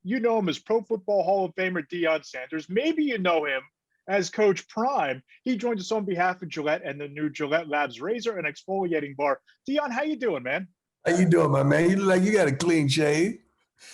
You know him as Pro Football Hall of Famer Deion Sanders. Maybe you know him as Coach Prime. He joins us on behalf of Gillette and the new Gillette Labs razor and exfoliating bar. Deion, how you doing, man? How you doing, my man? You look like you got a clean shave.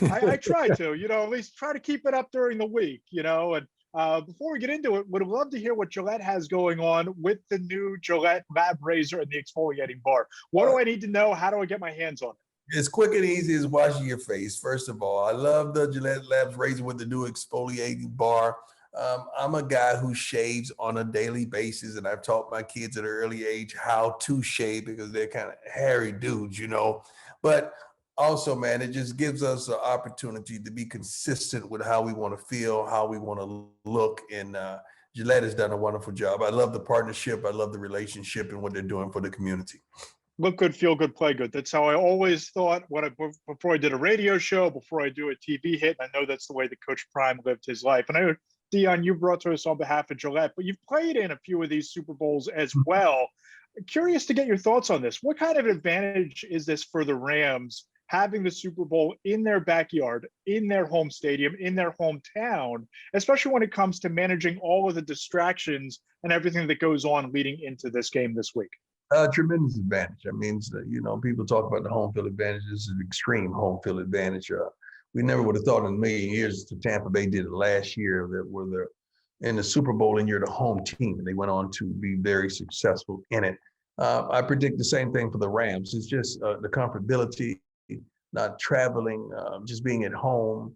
I try to, at least try to keep it up during the week, and before we get into it, would love to hear what Gillette has going on with the new Gillette Lab razor and the exfoliating bar. What do I need to know? How do I get my hands on it? It's quick and easy as washing your face. First of all, I love the Gillette Labs razor with the new exfoliating bar. I'm a guy who shaves on a daily basis, and I've taught my kids at an early age how to shave because they're kind of hairy dudes, But also, man, it just gives us an opportunity to be consistent with how we want to feel, how we want to look. And Gillette has done a wonderful job. I love the partnership. I love the relationship and what they're doing for the community. Look good, feel good, play good. That's how I always thought before I did a radio show, before I do a TV hit. And I know that's the way that Coach Prime lived his life. And I know, Deion, you brought to us on behalf of Gillette, but you've played in a few of these Super Bowls as well. Curious to get your thoughts on this. What kind of advantage is this for the Rams, having the Super Bowl in their backyard, in their home stadium, in their hometown, especially when it comes to managing all of the distractions and everything that goes on leading into this game this week? Tremendous advantage. I mean, people talk about the home field advantage. This is an extreme home field advantage. We never would have thought in a million years that Tampa Bay did it last year, that were they're in the Super Bowl and you're the home team, and they went on to be very successful in it. I predict the same thing for the Rams. It's just the comfortability, not traveling, just being at home,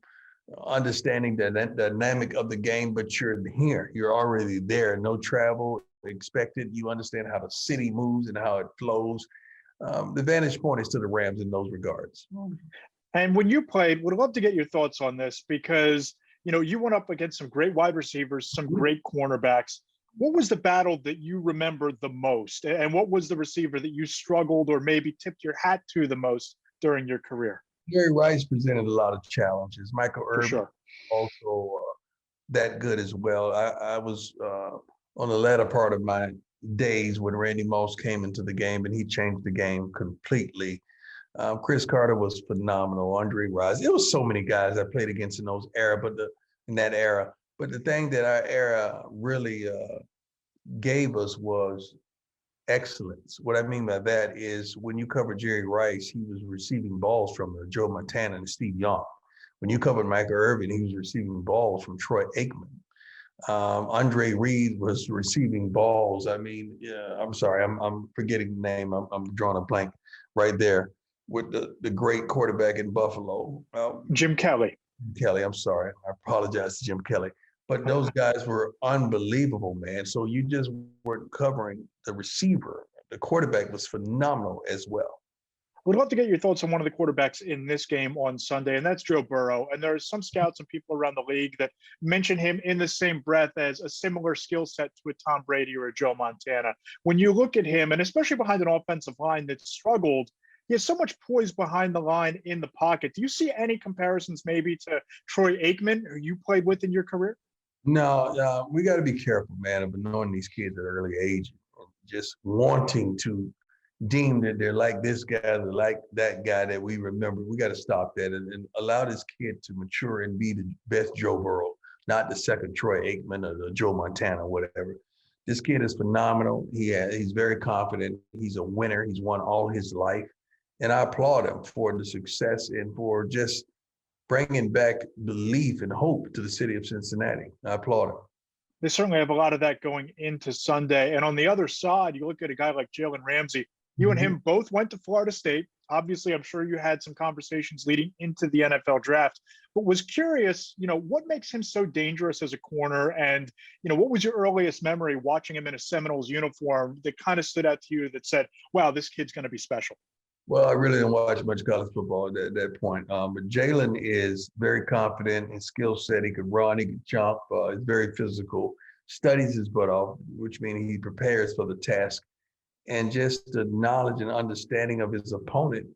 understanding the dynamic of the game, but you're here. You're already there. No travel expected. You understand how the city moves and how it flows. The vantage point is to the Rams in those regards. And when you played, would love to get your thoughts on this because, you went up against some great wide receivers, some great cornerbacks. What was the battle that you remember the most? And what was the receiver that you struggled or maybe tipped your hat to the most during your career? Jerry Rice presented a lot of challenges. Michael Irvin sure. also that good as well. I was on the latter part of my days when Randy Moss came into the game, and he changed the game completely. Chris Carter was phenomenal. Andre Rice. There was so many guys I played against in that era. But the thing that our era really gave us was excellence. What I mean by that is when you covered Jerry Rice, he was receiving balls from Joe Montana and Steve Young. When you covered Michael Irvin, he was receiving balls from Troy Aikman. Andre Reed was receiving balls. I mean, I'm sorry, I'm forgetting the name. I'm drawing a blank right there with the great quarterback in Buffalo. Jim Kelly. I'm sorry. I apologize to Jim Kelly. But those guys were unbelievable, man. So you just weren't covering the receiver. The quarterback was phenomenal as well. Would love to get your thoughts on one of the quarterbacks in this game on Sunday, and that's Joe Burrow. And there's some scouts and people around the league that mention him in the same breath as a similar skill set to a Tom Brady or a Joe Montana. When you look at him, and especially behind an offensive line that struggled, he has so much poise behind the line in the pocket. Do you see any comparisons maybe to Troy Aikman, who you played with in your career? No, we got to be careful, man, of knowing these kids at an early age, just wanting to deem that they're like this guy, they're like that guy that we remember. We got to stop that and allow this kid to mature and be the best Joe Burrow, not the second Troy Aikman or the Joe Montana or whatever. This kid is phenomenal. He's very confident. He's a winner. He's won all his life. And I applaud him for the success and for just bringing back belief and hope to the city of Cincinnati. I applaud him. They certainly have a lot of that going into Sunday. And on the other side, you look at a guy like Jalen Ramsey. You and him both went to Florida State. Obviously, I'm sure you had some conversations leading into the NFL draft, but was curious, what makes him so dangerous as a corner? And, what was your earliest memory watching him in a Seminoles uniform that kind of stood out to you that said, wow, this kid's going to be special? Well, I really didn't watch much college football at that point. But Jalen is very confident in skill set. He could run, he could jump. He's very physical, studies his butt off, which means he prepares for the task. And just the knowledge and understanding of his opponent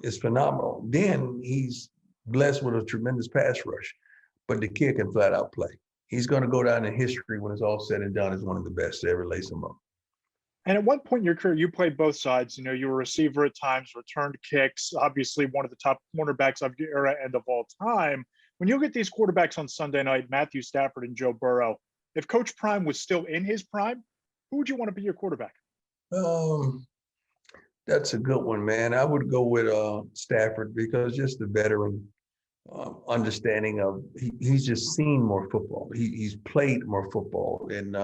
is phenomenal. Then he's blessed with a tremendous pass rush, but the kid can flat out play. He's going to go down in history when it's all said and done as one of the best to ever lace him up. And at one point in your career, you played both sides. You were a receiver at times, returned kicks, obviously one of the top cornerbacks of your era and of all time. When you look at these quarterbacks on Sunday night, Matthew Stafford and Joe Burrow, if Coach Prime was still in his prime, who would you want to be your quarterback? Um, that's a good one, man. I would go with Stafford because just the veteran understanding of he's just seen more football. He's played more football, and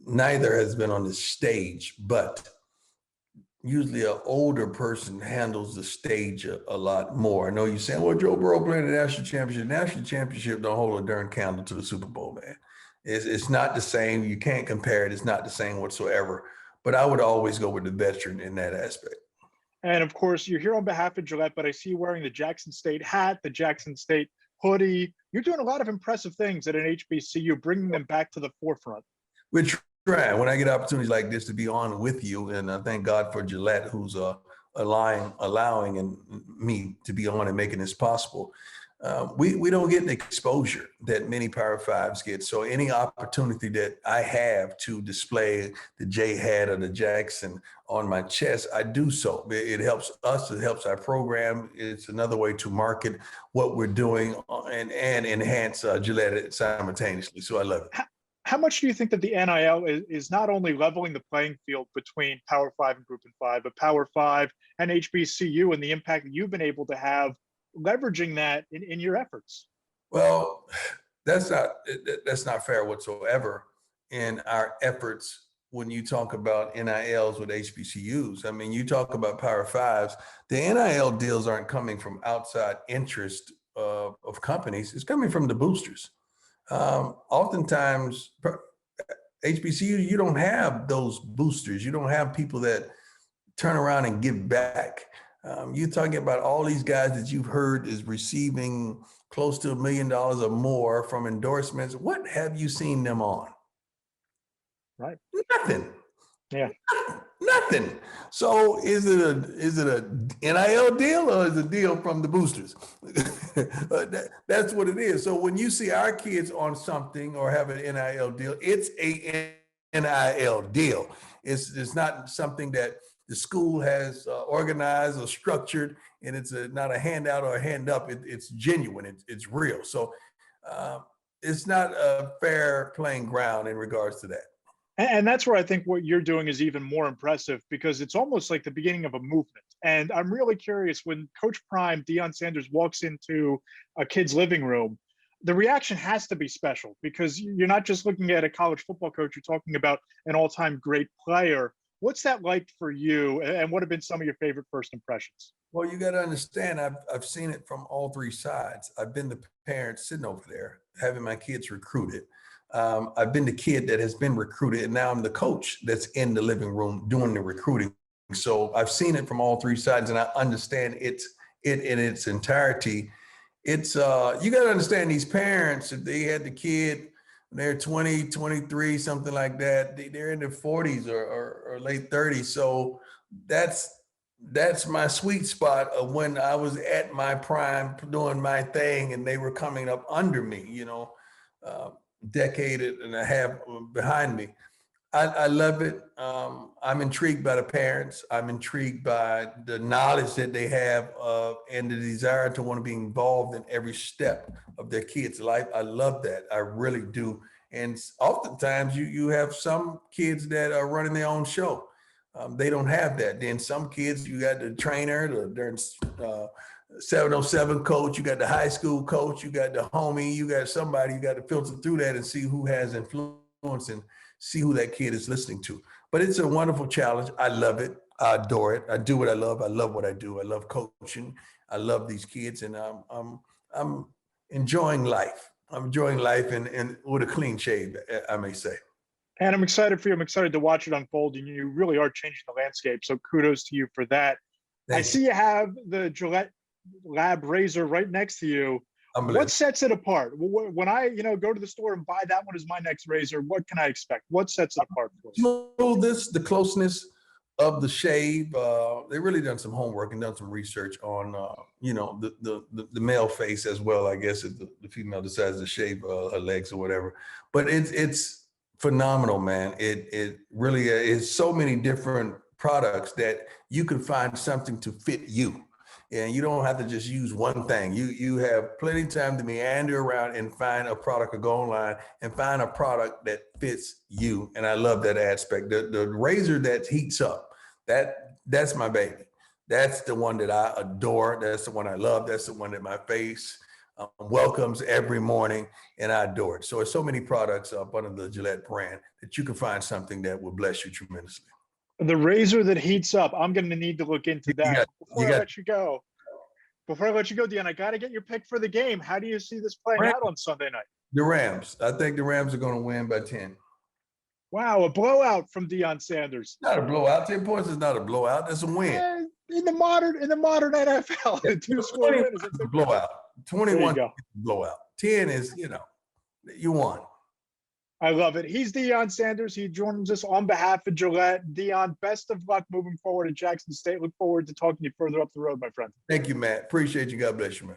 neither has been on the stage, but usually an older person handles the stage a lot more. I know you're saying, well, Joe Burrow playing the national championship. National championship don't hold a darn candle to the Super Bowl, man. It's not the same. You can't compare it. It's not the same whatsoever. But I would always go with the veteran in that aspect. And of course, you're here on behalf of Gillette, but I see you wearing the Jackson State hat, the Jackson State hoodie. You're doing a lot of impressive things at an HBCU, bringing them back to the forefront. We're trying, when I get opportunities like this, to be on with you. And I thank God for Gillette, who's allowing me to be on and making this possible. We don't get the exposure that many Power Fives get. So any opportunity that I have to display the J hat or the Jackson on my chest, I do so. It helps us. It helps our program. It's another way to market what we're doing and enhance Gillette simultaneously. So I love it. How much do you think that the NIL is not only leveling the playing field between Power Five and Group and Five, but Power Five and HBCU and the impact that you've been able to have leveraging that in your efforts? Well, that's not fair whatsoever in our efforts when you talk about NILs with HBCUs. I mean, you talk about Power Fives, the NIL deals aren't coming from outside interest of companies. It's coming from the boosters. Oftentimes, HBCU, you don't have those boosters. You don't have people that turn around and give back. You're talking about all these guys that you've heard is receiving close to $1 million or more from endorsements. What have you seen them on? Right. Nothing. Yeah. Nothing. So is it a NIL deal or is it a deal from the boosters? That's what it is. So when you see our kids on something or have an NIL deal, it's a NIL deal. It's not something that the school has organized or structured, and it's not a handout or a hand up. It's genuine. It's real. So it's not a fair playing ground in regards to that. And that's where I think what you're doing is even more impressive, because it's almost like the beginning of a movement. And I'm really curious, when Coach Prime, Deion Sanders, walks into a kid's living room, the reaction has to be special, because you're not just looking at a college football coach, you're talking about an all-time great player. What's that like for you, and what have been some of your favorite first impressions? Well, you got to understand, I've seen it from all three sides. I've been the parent sitting over there, having my kids recruited. I've been the kid that has been recruited, and now I'm the coach that's in the living room doing the recruiting. So I've seen it from all three sides, and I understand it in its entirety. It's you got to understand, these parents, if they had the kid, they're 20, 23, something like that, they're in their 40s or late 30s. So that's my sweet spot of when I was at my prime doing my thing, and they were coming up under me, decade and a half behind me. I love it. I'm intrigued by the parents. I'm intrigued by the knowledge that they have and the desire to want to be involved in every step of their kids' life. I love that. I really do. And oftentimes you have some kids that are running their own show. They don't have that. Then some kids, you got the trainer, the 707 coach, you got the high school coach, you got the homie, you got somebody, you got to filter through that and see who has influence and see who that kid is listening to. But it's a wonderful challenge. I love it. I adore it. I do what I love. I love what I do. I love coaching. I love these kids, and I'm enjoying life. I'm enjoying life and with a clean shave, I may say. And I'm excited for you. I'm excited to watch it unfold, and you really are changing the landscape. So kudos to you for that. I see you have the Gillette Lab razor right next to you. What sets it apart? When I, go to the store and buy that one as my next razor, what can I expect? What sets it apart for you? Smoothness, the closeness of the shave. They really done some homework and done some research on, the male face as well. I guess if the female decides to shave her legs or whatever. But it's phenomenal, man. It really is so many different products that you can find something to fit you. And you don't have to just use one thing. You have plenty of time to meander around and find a product or go online and find a product that fits you. And I love that aspect. The razor that heats up, that's my baby. That's the one that I adore. That's the one I love. That's the one that my face welcomes every morning, and I adore it. So there's so many products up under the Gillette brand that you can find something that will bless you tremendously. The razor that heats up. I'm going to need to look into that. Before I let you go, Deion, I got to get your pick for the game. How do you see this playing out on Sunday night? The Rams. I think the Rams are going to win by 10. Wow, a blowout from Deion Sanders. Not a blowout. 10 points is not a blowout. That's a win. In the modern NFL, Yeah, the two-score win is a blowout. 21 is a blowout. 10 is, you won. I love it. He's Deion Sanders. He joins us on behalf of Gillette. Deion, best of luck moving forward in Jackson State. Look forward to talking to you further up the road, my friend. Thank you, Matt. Appreciate you. God bless you, man.